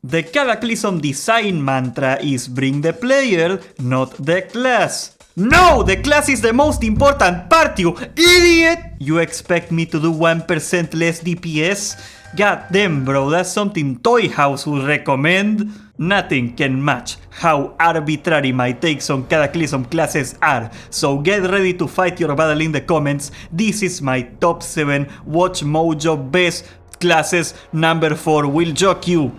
The Cataclysm design mantra is bring the player, not the class. No! The class is the most important part, you idiot! You expect me to do 1% less DPS? God damn, bro, that's something Toy House would recommend. Nothing can match how arbitrary my takes on Cataclysm classes are, so get ready to fight your battle in the comments. This is my top 7 Watch Mojo best classes. Number 4 will shock you.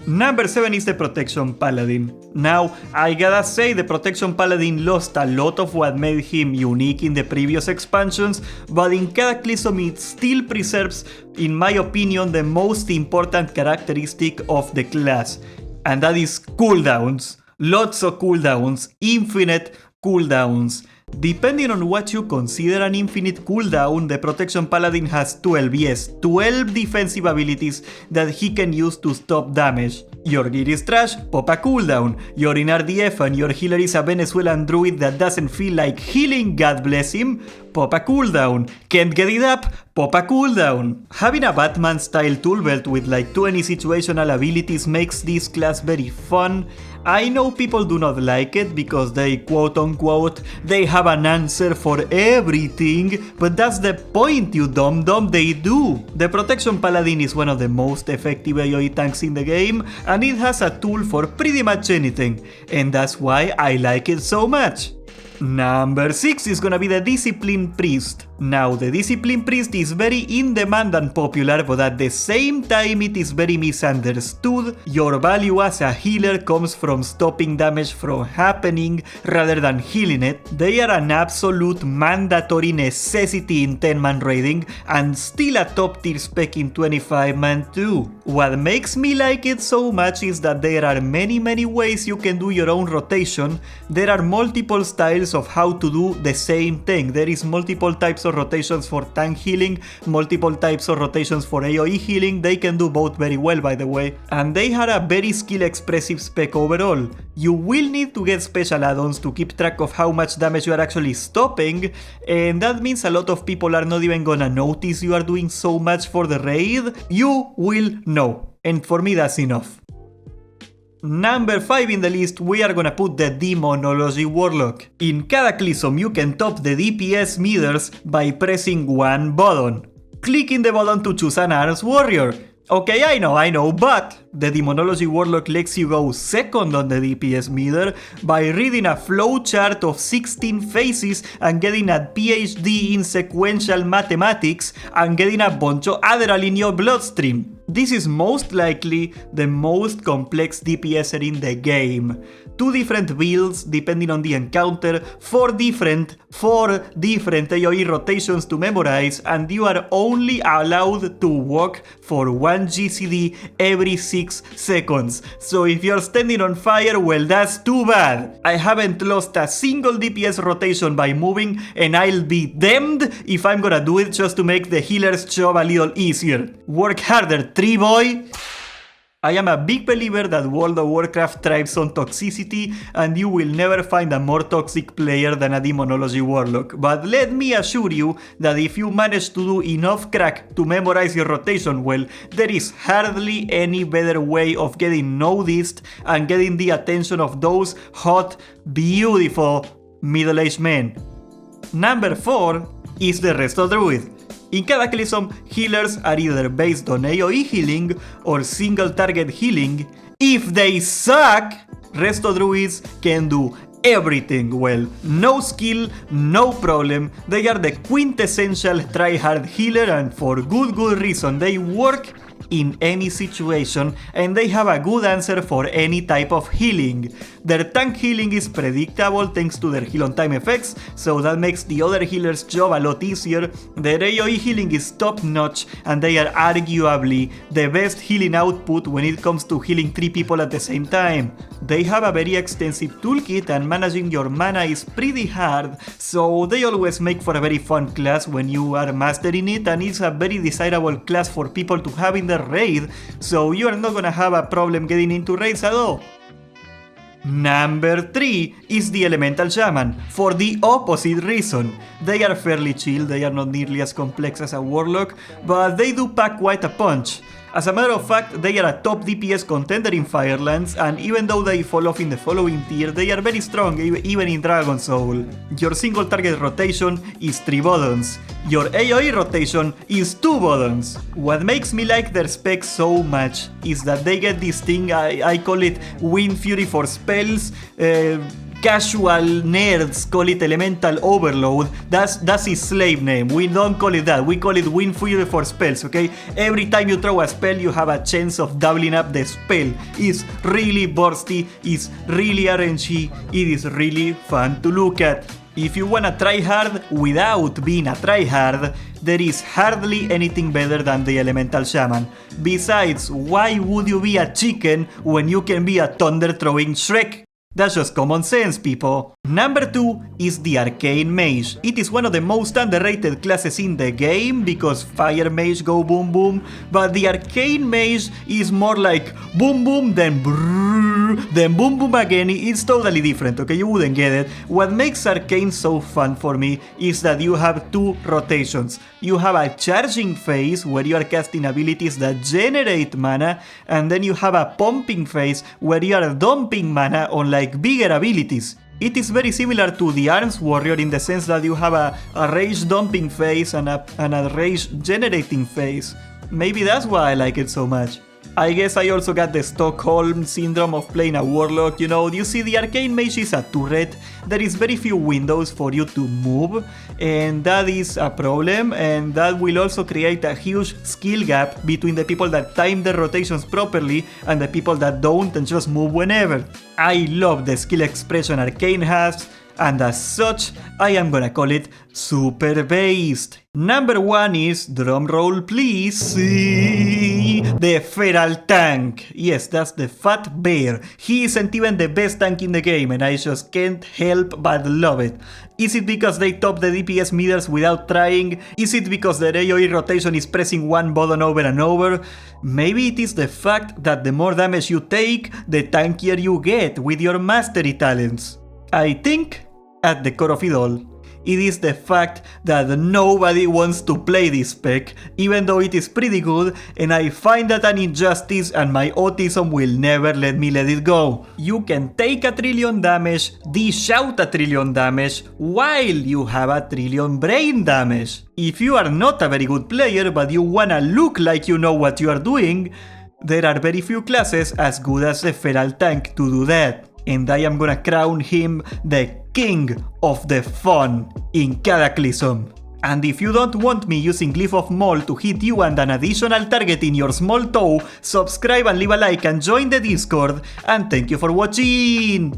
Number 7 is the Protection Paladin. Now, I gotta say the Protection Paladin lost a lot of what made him unique in the previous expansions, but in Cataclysm it still preserves, in my opinion, the most important characteristic of the class, and that is cooldowns. Lots of cooldowns, infinite cooldowns. Depending on what you consider an infinite cooldown, the Protection Paladin has 12 defensive abilities that he can use to stop damage. Your gear is trash, pop a cooldown. You're in RDF and your healer is a Venezuelan druid that doesn't feel like healing, God bless him, pop a cooldown. Can't get it up, pop a cooldown. Having a Batman style toolbelt with like 20 situational abilities makes this class very fun. I know people do not like it because they quote unquote, they have an answer for everything, but that's the point, you dum-dum, they do. The Protection Paladin is one of the most effective AoE tanks in the game, and it has a tool for pretty much anything, and that's why I like it so much. Number 6 is gonna be the Discipline Priest. Now, the Discipline Priest is very in demand and popular, but at the same time it is very misunderstood. Your value as a healer comes from stopping damage from happening rather than healing it. They are an absolute mandatory necessity in 10-man raiding, and still a top tier spec in 25-man too. What makes me like it so much is that there are many ways you can do your own rotation. There are multiple styles of how to do the same thing. There is multiple types of rotations for tank healing, multiple types of rotations for AoE healing. They can do both very well, by the way, and they had a very skill expressive spec overall. You will need to get special add-ons to keep track of how much damage you are actually stopping, and that means a lot of people are not even gonna notice you are doing so much for the raid. You will know, and for me that's enough. Number 5 in the list, we are gonna put the Demonology Warlock. In Cataclysm, you can top the DPS meters by pressing one button. Clicking the button to choose an arms warrior. Okay, I know, but the Demonology Warlock lets you go second on the DPS meter by reading a flowchart of 16 phases and getting a PhD in sequential mathematics and getting a bunch of Adderall in your bloodstream. This is most likely the most complex DPSer in the game. 2 different builds depending on the encounter, 4 different AoE rotations to memorize, and you are only allowed to walk for 1 GCD every 6 seconds. So if you're standing on fire, well, that's too bad. I haven't lost a single DPS rotation by moving, and I'll be damned if I'm gonna do it just to make the healer's job a little easier. Work harder, tree boy! I am a big believer that World of Warcraft thrives on toxicity, and you will never find a more toxic player than a Demonology Warlock. But let me assure you that if you manage to do enough crack to memorize your rotation well, there is hardly any better way of getting noticed and getting the attention of those hot, beautiful middle-aged men. Number 4 is the Resto Druid. In Cataclysm, healers are either based on AoE healing or single target healing. If they suck, Resto Druids can do everything well. No skill, no problem. They are the quintessential try-hard healer, and for good reason. They work in any situation, and they have a good answer for any type of healing. Their tank healing is predictable thanks to their heal on time effects, so that makes the other healer's job a lot easier. Their AoE healing is top notch, and they are arguably the best healing output when it comes to healing 3 people at the same time. They have a very extensive toolkit, and managing your mana is pretty hard, so they always make for a very fun class when you are mastering it, and it's a very desirable class for people to have in their raid, so you are not gonna have a problem getting into raids at all. Number 3 is the Elemental Shaman, for the opposite reason. They are fairly chill, they are not nearly as complex as a Warlock, but they do pack quite a punch. As a matter of fact, they are a top DPS contender in Firelands, and even though they fall off in the following tier, they are very strong even in Dragon Soul. Your single target rotation is 3 buttons. Your AoE rotation is 2 buttons. What makes me like their specs so much is that they get this thing, I call it Wind Fury for spells. Casual nerds call it Elemental Overload. That's his slave name. We don't call it that. We call it Wind Fury for spells, okay? Every time you throw a spell, you have a chance of doubling up the spell. It's really bursty, it's really RNG, it is really fun to look at. If you wanna try hard without being a tryhard, there is hardly anything better than the Elemental Shaman. Besides, why would you be a chicken when you can be a thunder-throwing Shrek? That's just common sense, people. Number 2 is the Arcane Mage. It is one of the most underrated classes in the game because Fire Mage go boom boom, but the Arcane Mage is more like boom boom then brrrr, then boom boom again. It's totally different, okay? You wouldn't get it. What makes Arcane so fun for me is that you have 2 rotations. You have a charging phase where you are casting abilities that generate mana, and then you have a pumping phase where you are dumping mana on like bigger abilities. It is very similar to the Arms Warrior in the sense that you have a rage dumping phase and a rage generating phase. Maybe that's why I like it so much. I guess I also got the Stockholm syndrome of playing a Warlock. You know, you see, the Arcane Mage is a turret. There is very few windows for you to move, and that is a problem, and that will also create a huge skill gap between the people that time their rotations properly and the people that don't and just move whenever. I love the skill expression Arcane has, and as such, I am gonna call it super based. Number 1 is, drumroll please, the Feral Tank. Yes, that's the Fat Bear. He isn't even the best tank in the game, and I just can't help but love it. Is it because they top the DPS meters without trying? Is it because their AoE rotation is pressing one button over and over? Maybe it is the fact that the more damage you take, the tankier you get with your mastery talents. I think, at the core of it all, it is the fact that nobody wants to play this spec, even though it is pretty good, and I find that an injustice, and my autism will never let me let it go. You can take a trillion damage, dish out a trillion damage, while you have a trillion brain damage. If you are not a very good player, but you wanna look like you know what you are doing, there are very few classes as good as the Feral Tank to do that. And I am gonna crown him the king of the fun in Cataclysm. And if you don't want me using Glyph of Maul to hit you and an additional target in your small toe, subscribe and leave a like and join the Discord, and thank you for watching!